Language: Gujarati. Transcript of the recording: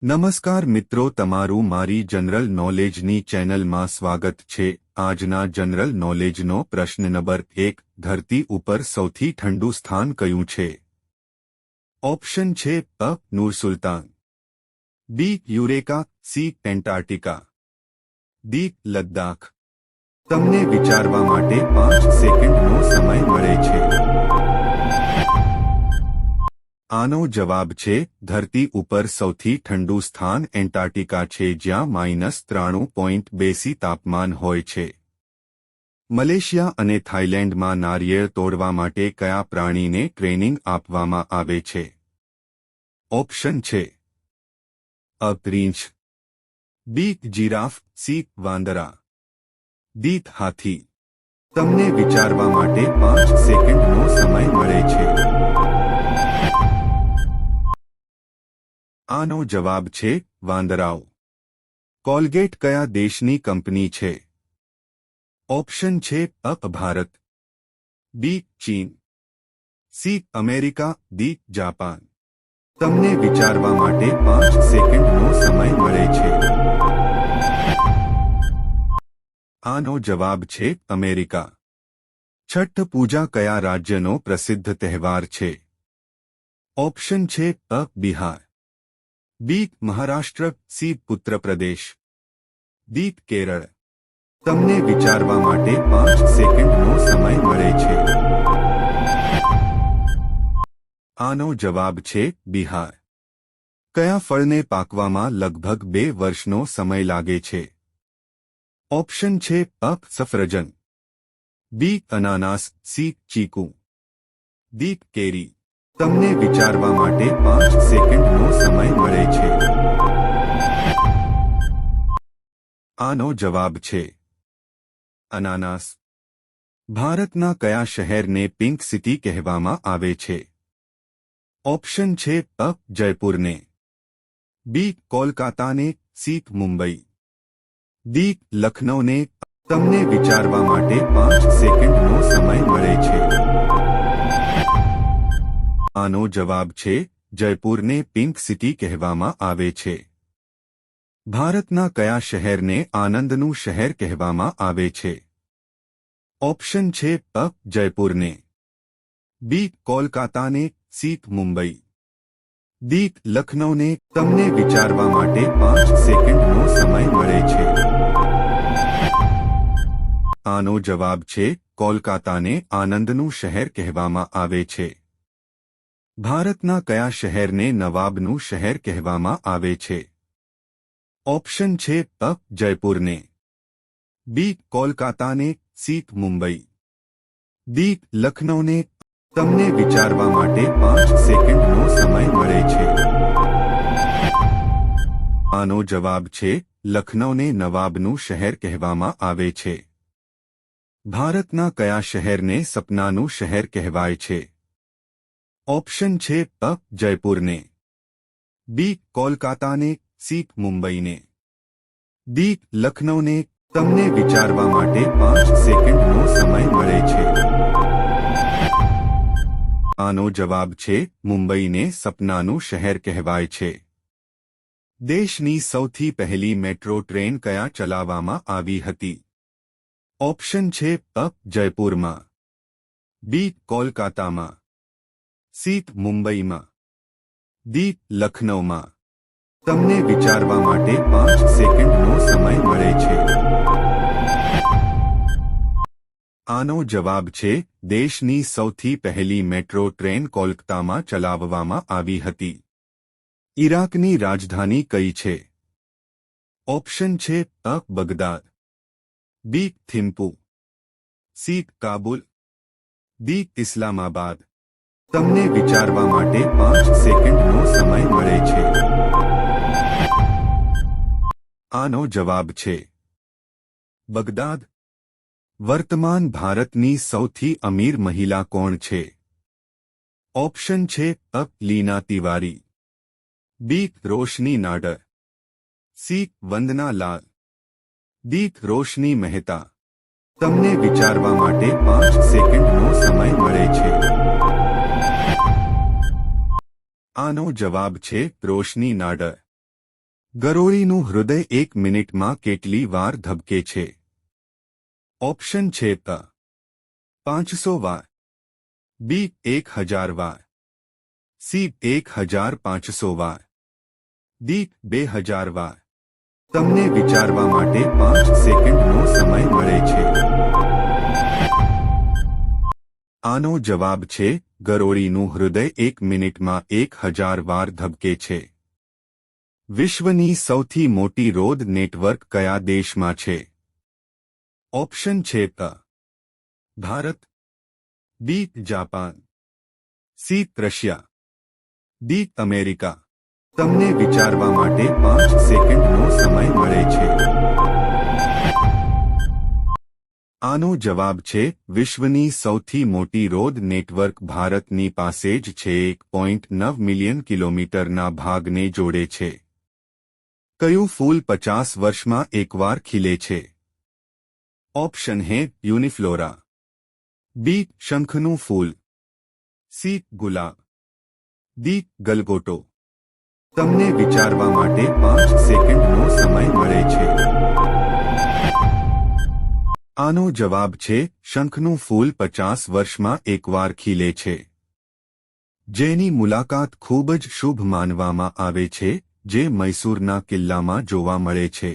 નમસ્કાર મિત્રો, તમારું મારી જનરલ નોલેજની ચેનલમાં સ્વાગત છે। આજના જનરલ નોલેજનો પ્રશ્ન નંબર 1, ધરતી ઉપર સૌથી ઠંડુ સ્થાન કયું છે? ઓપ્શન છે અ. Nur Sultan, B. Eureka, C. Antarctica, D. Ladakh. તમને વિચારવા માટે 5 સેકન્ડનો સમય મળે છે। આનો જવાબ છે ધરતી ઉપર સૌથી ઠંડુ સ્થાન એન્ટાર્કટિકા છે, જ્યાં -93.2 તાપમાન હોય છે। મલેશિયા અને થાઇલેન્ડમાં નારિયેળ તોડવા માટે કયા પ્રાણીને ટ્રેનિંગ આપવામાં આવે છે? ઓપ્શન છે અ. રીંછ, બી. Giraffe, C. વાંદરા, ડી. હાથી। તમને વિચારવા માટે 5 સેકન્ડનો સમય મળે છે। આનો જવાબ છે વાંદરાઓ। કોલગેટ કયા દેશની કંપની છે? ઓપ્શન છે અ. ભારત, બી. ચીન, સી. America, D. જાપાન। તમને વિચારવા માટે 5 સેકન્ડનો સમય મળે છે। આનો જવાબ છે અમેરિકા। છઠ પૂજા કયા રાજ્યનો પ્રસિદ્ધ તહેવાર છે? ઓપ્શન છે અ. બિહાર, બી. મહારાષ્ટ્ર, સી. ઉત્તર પ્રદેશ, ડી. કેરળ। તમને વિચારવા માટે 5 સેકન્ડનો સમય મળે છે। આનો જવાબ છે બિહાર। કયા ફળને પાકવામાં લગભગ 2 વર્ષનો સમય લાગે છે? ઓપ્શન છે અ. સફરજન, બી. અનાનાસ, સી. ચીકુ, ડી. કેરી। તમને વિચારવા માટે 5 સેકન્ડનો સમય મળે છે। આનો જવાબ છે અનાનાસ। ભારતના કયા શહેરને પિંક સિટી કહેવામાં આવે છે? ઓપ્શન છે અ. જયપુરને, બી. કોલકાતાને, સી. મુંબઈ, ડી. લખનૌને। તમને વિચારવા માટે 5 સેકન્ડનો સમય મળે છે। આનો જવાબ છે જયપુરને પિંક સિટી કહેવામાં આવે છે। ભારતના કયા શહેરને આનંદનું શહેર કહેવામાં આવે છે? ઓપ્શન છે અ. જયપુરને, બી. કોલકાતાને, સી. મુંબઈ, ડી. લખનૌને। તમને વિચારવા માટે 5 સેકન્ડનો સમય મળે છે। આનો જવાબ છે કોલકાતાને આનંદનું શહેર કહેવામાં આવે છે। ભારતના કયા શહેરને નવાબનું શહેર કહેવામાં આવે છે? ઓપ્શન છે અ. જયપુરને, બી. કોલકાતાને, સી. મુંબઈ, ડી. લખનૌને। તમને વિચારવા માટે 5 સેકન્ડનો સમય મળે છે। આનો જવાબ છે લખનૌને નવાબનું શહેર કહેવામાં આવે છે। ભારતના કયા શહેરને સપનાનું શહેર કહેવાય છે? ઓપ્શન છે અ. જયપુરને, બી. કોલકાતાને, સી. મુંબઈને, ડી. લખનૌને। તમને વિચારવા માટે 5 સેકન્ડનો સમય મળે છે। આનો જવાબ છે મુંબઈને સપનાનું શહેર કહેવાય છે। દેશની સૌથી પહેલી મેટ્રો ટ્રેન કયા ચલાવવામાં આવી હતી? ઓપ્શન છે અ. જયપુરમાં, બી. કોલકાતામાં, સી. મુંબઈમાં, ડી. લખનૌમાં। તમને વિચારવા માટે 5 સેકન્ડનો સમય મળે છે। આનો જવાબ છે દેશની સૌથી પહેલી મેટ્રો ટ્રેન કોલકાતામાં ચલાવવામાં આવી હતી। ઈરાકની રાજધાની કઈ છે? ઓપ્શન છે અ. બગદાદ, બી. થિમ્પુ, સી. કાબુલ, ડી. ઇસ્લામાબાદ। તમને વિચારવા માટે 5 સેકન્ડનો સમય મળે છે। આનો જવાબ છે બગદાદ। વર્તમાન ભારતની સૌથી અમીર મહિલા કોણ છે? ઓપ્શન છે અ. લીના તિવારી, બી. રોશની નાડર, સી. વંદના લાલ, ડી. રોશની મહેતા। તમને વિચારવા માટે 5 સેકન્ડનો સમય મળે છે। આનો જવાબ છે રોશની નાડર। ગરોળીનું હૃદય 1 મિનિટમાં કેટલી વાર ધબકે છે? ઓપ્શન છે ત 500 વાર, બી 1000 વાર, સી 1500 વાર, ડી 2000 વાર. તમને વિચારવા માટે 5 સેકન્ડનો સમય મળે છે. આનો જવાબ છે ગરોળીનું હૃદય 1 મિનિટમાં 1000 વાર ધબકે છે. વિશ્વની સૌથી મોટી રોડ નેટવર્ક કયા દેશમાં છે? ઓપ્શન છે ત Bharat, B Japan, C Russia, D America. તમને વિચારવા માટે 5 સેકન્ડનો સમય મળે છે. આનો જવાબ છે વિશ્વની સૌથી મોટી રોડ નેટવર્ક ભારતની પાસે જ છે. 1.9 મિલિયન કિલોમીટરના ભાગને જોડે છે. કયું ફૂલ 50 વર્ષમાં એકવાર ખીલે છે? ઓપ્શન હે યુનિફ્લોરા, બી શંખનું ફૂલ, સી ગુલાબ, ડી ગલગોટો. તમને વિચારવા માટે 5 સેકન્ડનો સમય મળે છે. આનો જવાબ છે શંખનું ફૂલ 50 વર્ષમાં એકવાર ખીલે છે. જેની મુલાકાત ખૂબ જ શુભ માનવામાં આવે છે, જે મૈસૂરના કિલ્લામાં જોવા મળે છે.